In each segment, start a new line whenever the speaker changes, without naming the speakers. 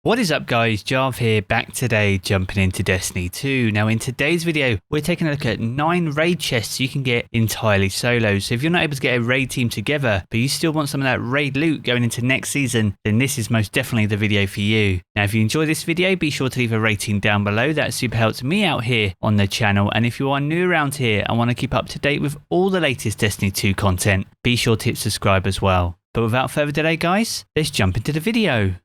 What is up guys, Jarv here, back today jumping into Destiny 2. Now in today's video, we're taking a look at 9 raid chests you can get entirely solo. So if you're not able to get a raid team together, but you still want some of that raid loot going into next season, then this is most definitely the video for you. Now if you enjoy this video, be sure to leave a rating down below. That super helps me out here on the channel. And if you are new around here and want to keep up to date with all the latest Destiny 2 content, be sure to hit subscribe as well. But without further delay guys, let's jump into the video.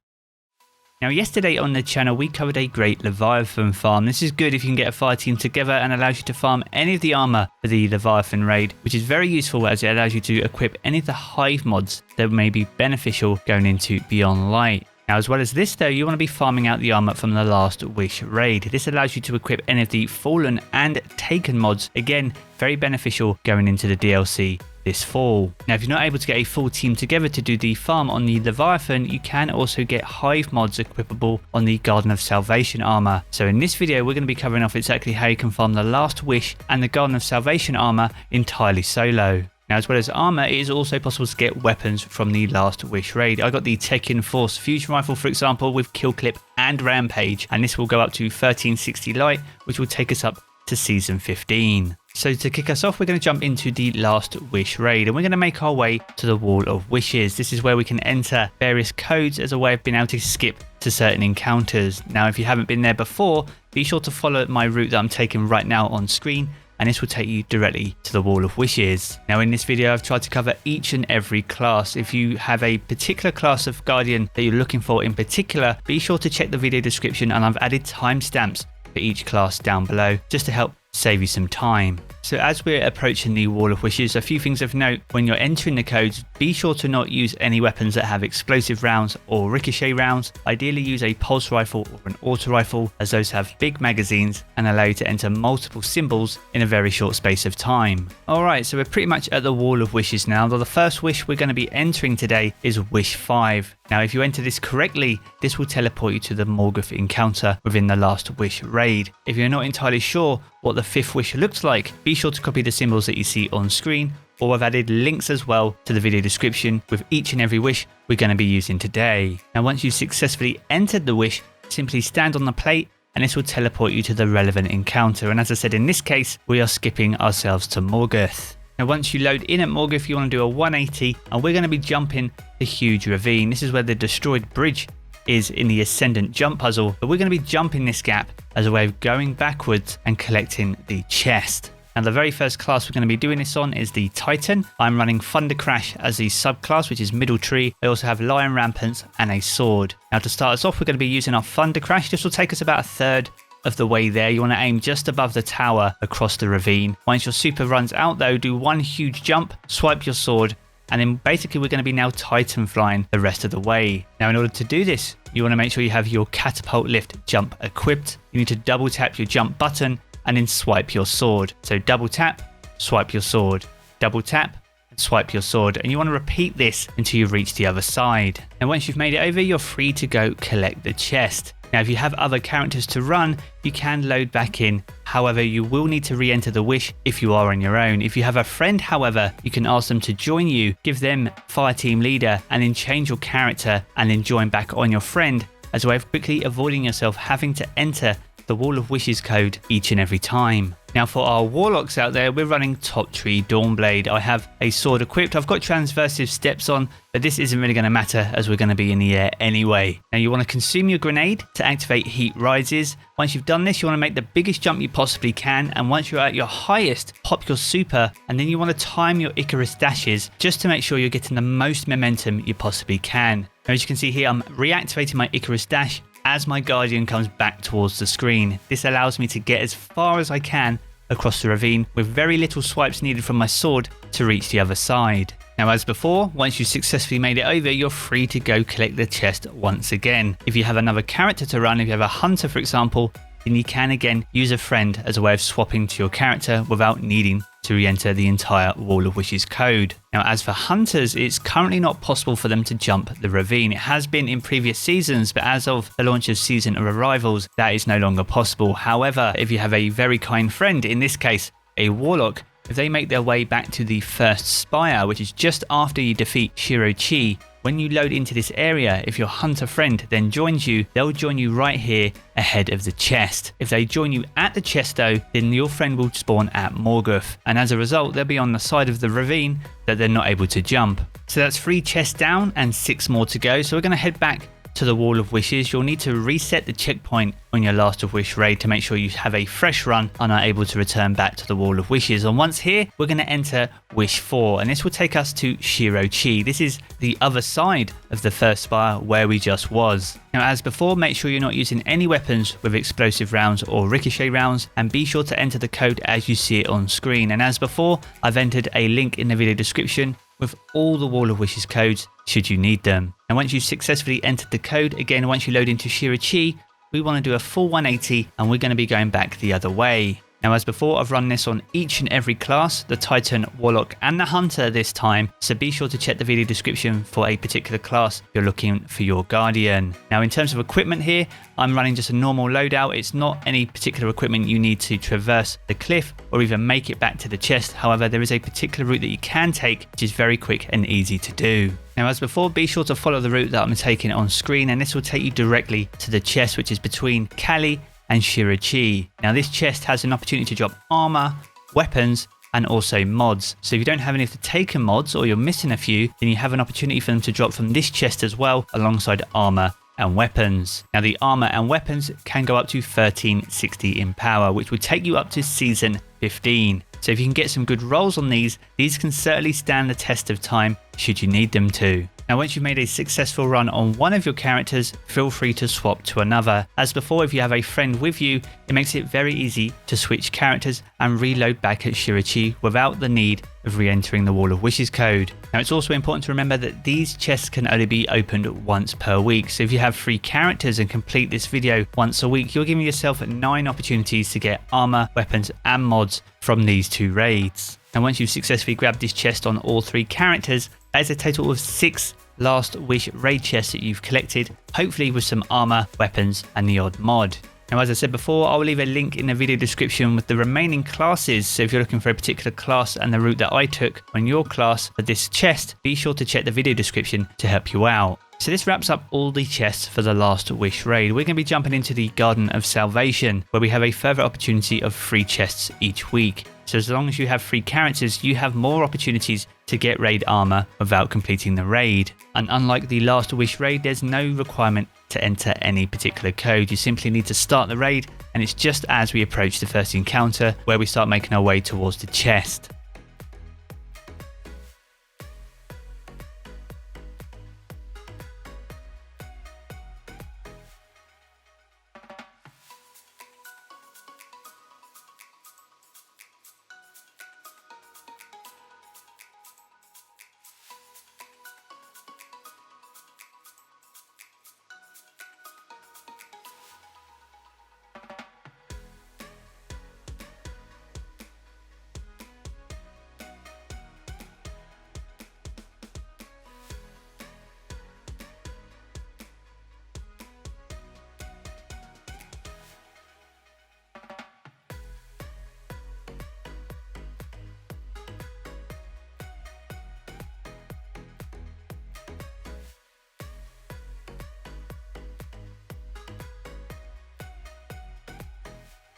Now yesterday on the channel we covered a great Leviathan farm. This is good if you can get a fire team together and allows you to farm any of the armor for the Leviathan raid, which is very useful as it allows you to equip any of the hive mods that may be beneficial going into Beyond Light. Now as well as this though, you want to be farming out the armor from the Last Wish raid. This allows you to equip any of the Fallen and Taken mods, again very beneficial going into the DLC this fall. Now if you're not able to get a full team together to do the farm on the Leviathan, you can also get hive mods equipable on the Garden of Salvation armor. So in this video we're going to be covering off exactly how you can farm the Last Wish and the Garden of Salvation armor entirely solo. Now as well as armor, it is also possible to get weapons from the Last Wish raid. I got the Tekken Force Fusion Rifle for example with Kill Clip and Rampage, and this will go up to 1360 light, which will take us up to season 15. So to kick us off, we're going to jump into the Last Wish raid and we're going to make our way to the Wall of Wishes. This is where we can enter various codes as a way of being able to skip to certain encounters. Now if you haven't been there before, be sure to follow my route that I'm taking right now on screen, and this will take you directly to the Wall of Wishes. Now in this video I've tried to cover each and every class. If you have a particular class of Guardian that you're looking for in particular, be sure to check the video description, and I've added timestamps for each class down below just to help save you some time. So as we're approaching the Wall of Wishes, a few things of note: when you're entering the codes, be sure to not use any weapons that have explosive rounds or ricochet rounds. Ideally use a pulse rifle or an auto rifle, as those have big magazines and allow you to enter multiple symbols in a very short space of time. Alright, so we're pretty much at the Wall of Wishes now. The first wish we're going to be entering today is Wish 5. Now if you enter this correctly, this will teleport you to the Morgeth encounter within the Last Wish raid. If you're not entirely sure what the 5th wish looks like, be sure to copy the symbols that you see on screen, or I've added links as well to the video description with each and every wish we're going to be using today. Now once you've successfully entered the wish, simply stand on the plate and this will teleport you to the relevant encounter, and as I said, in this case we are skipping ourselves to Morgeth. Now once you load in at Morgeth, you want to do a 180 and we're going to be jumping the huge ravine. This is where the destroyed bridge is in the Ascendant jump puzzle, but we're going to be jumping this gap as a way of going backwards and collecting the chest. Now the very first class we're going to be doing this on is the Titan. I'm running Thunder Crash as the subclass, which is middle tree. I also have Lion Rampants and a sword. Now to start us off, we're going to be using our Thunder Crash. This will take us about a third of the way there. You want to aim just above the tower across the ravine. Once your super runs out though, do one huge jump, swipe your sword, and then basically we're going to be now Titan flying the rest of the way. Now in order to do this, you want to make sure you have your catapult lift jump equipped. You need to double tap your jump button and then swipe your sword. So double tap, swipe your sword, double tap, and swipe your sword, and you want to repeat this until you reach the other side. And once you've made it over, you're free to go collect the chest. Now if you have other characters to run, you can load back in. However, you will need to re-enter the wish if you are on your own. If you have a friend however, you can ask them to join you, give them fire team leader, and then change your character and then join back on your friend, as a way of quickly avoiding yourself having to enter the Wall of Wishes code each and every time. Now for our Warlocks out there, we're running Top Tree Dawnblade. I have a sword equipped. I've got transversive steps on, but this isn't really going to matter as we're going to be in the air anyway. Now you want to consume your grenade to activate Heat Rises. Once you've done this, you want to make the biggest jump you possibly can, and once you're at your highest, pop your super, and then you want to time your Icarus dashes just to make sure you're getting the most momentum you possibly can. Now as you can see here, I'm reactivating my Icarus dash as my Guardian comes back towards the screen. This allows me to get as far as I can across the ravine with very little swipes needed from my sword to reach the other side. Now as before, once you successfully made it over, you're free to go collect the chest once again. If you have another character to run, if you have a hunter for example, then you can again use a friend as a way of swapping to your character without needing to re-enter the entire Wall of Wishes code. Now as for hunters, it's currently not possible for them to jump the ravine. It has been in previous seasons, but as of the launch of Season of Arrivals, that is no longer possible. However, if you have a very kind friend, in this case a Warlock, if they make their way back to the first spire, which is just after you defeat Shiro Chi, when you load into this area, if your hunter friend then joins you, they'll join you right here ahead of the chest. If they join you at the chest though, then your friend will spawn at Morgeth, and as a result they'll be on the side of the ravine that they're not able to jump. So that's 3 chests down and 6 more to go. So we're going to head back to the Wall of Wishes. You'll need to reset the checkpoint on your Last of Wish raid to make sure you have a fresh run and are able to return back to the Wall of Wishes. And once here, we're going to enter Wish 4, and this will take us to Shiro Chi. This is the other side of the first spire where we just was. Now, as before, make sure you're not using any weapons with explosive rounds or ricochet rounds, and be sure to enter the code as you see it on screen. And as before, I've entered a link in the video description with all the Wall of Wishes codes should you need them. And once you've successfully entered the code, again, once you load into Shiro Chi, we want to do a full 180 and we're going to be going back the other way. Now, as before, I've run this on each and every class, the Titan, Warlock and the Hunter this time, so be sure to check the video description for a particular class if you're looking for your Guardian. Now, in terms of equipment here, I'm running just a normal loadout. It's not any particular equipment you need to traverse the cliff or even make it back to the chest. However, there is a particular route that you can take, which is very quick and easy to do. Now, as before, be sure to follow the route that I'm taking on screen, and this will take you directly to the chest, which is between Kali and Shiro Chi. Now, this chest has an opportunity to drop armor, weapons, and also mods. So if you don't have any of the taken mods or you're missing a few, then you have an opportunity for them to drop from this chest as well, alongside armor and weapons. Now, the armor and weapons can go up to 1360 in power, which would take you up to season 15. So if you can get some good rolls on these can certainly stand the test of time should you need them to. Now, once you've made a successful run on one of your characters, feel free to swap to another. As before, if you have a friend with you, it makes it very easy to switch characters and reload back at Shiro Chi without the need of re-entering the Wall of Wishes code. Now, it's also important to remember that these chests can only be opened once per week. So if you have 3 characters and complete this video once a week, you're giving yourself 9 opportunities to get armor, weapons and mods from these 2 raids. And once you've successfully grabbed this chest on all 3 characters, that is a total of 6 Last Wish raid chests that you've collected, hopefully with some armor, weapons and the odd mod. Now, as I said before, I'll leave a link in the video description with the remaining classes, so if you're looking for a particular class and the route that I took on your class for this chest, be sure to check the video description to help you out. So this wraps up all the chests for the Last Wish raid. We're going to be jumping into the Garden of Salvation, where we have a further opportunity of 3 chests each week. So as long as you have 3 characters, you have more opportunities to get raid armor without completing the raid. And unlike the Last Wish raid, there's no requirement to enter any particular code. You simply need to start the raid, and it's just as we approach the first encounter where we start making our way towards the chest.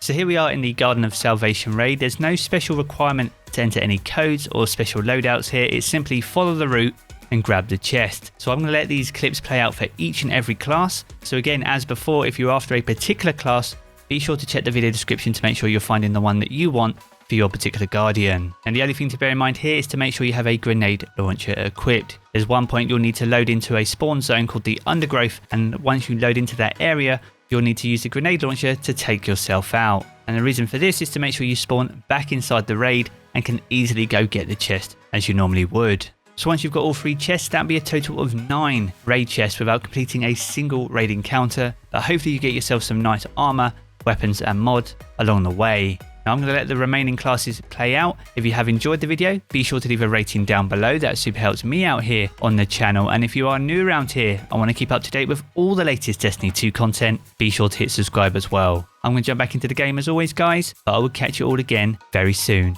So here we are in the Garden of Salvation raid. There's no special requirement to enter any codes or special loadouts here. It's simply follow the route and grab the chest. So I'm going to let these clips play out for each and every class. So again, as before, if you're after a particular class, be sure to check the video description to make sure you're finding the one that you want for your particular Guardian. And the only thing to bear in mind here is to make sure you have a grenade launcher equipped. There's one point you'll need to load into a spawn zone called the Undergrowth, and once you load into that area, you'll need to use the grenade launcher to take yourself out. And the reason for this is to make sure you spawn back inside the raid and can easily go get the chest as you normally would. So once you've got all 3 chests, that'll be a total of 9 raid chests without completing a single raid encounter. But hopefully you get yourself some nice armor, weapons and mods along the way. Now I'm going to let the remaining classes play out. If you have enjoyed the video, be sure to leave a rating down below. That super helps me out here on the channel. And if you are new around here and want to keep up to date with all the latest Destiny 2 content, be sure to hit subscribe as well. I'm going to jump back into the game as always, guys, but I will catch you all again very soon.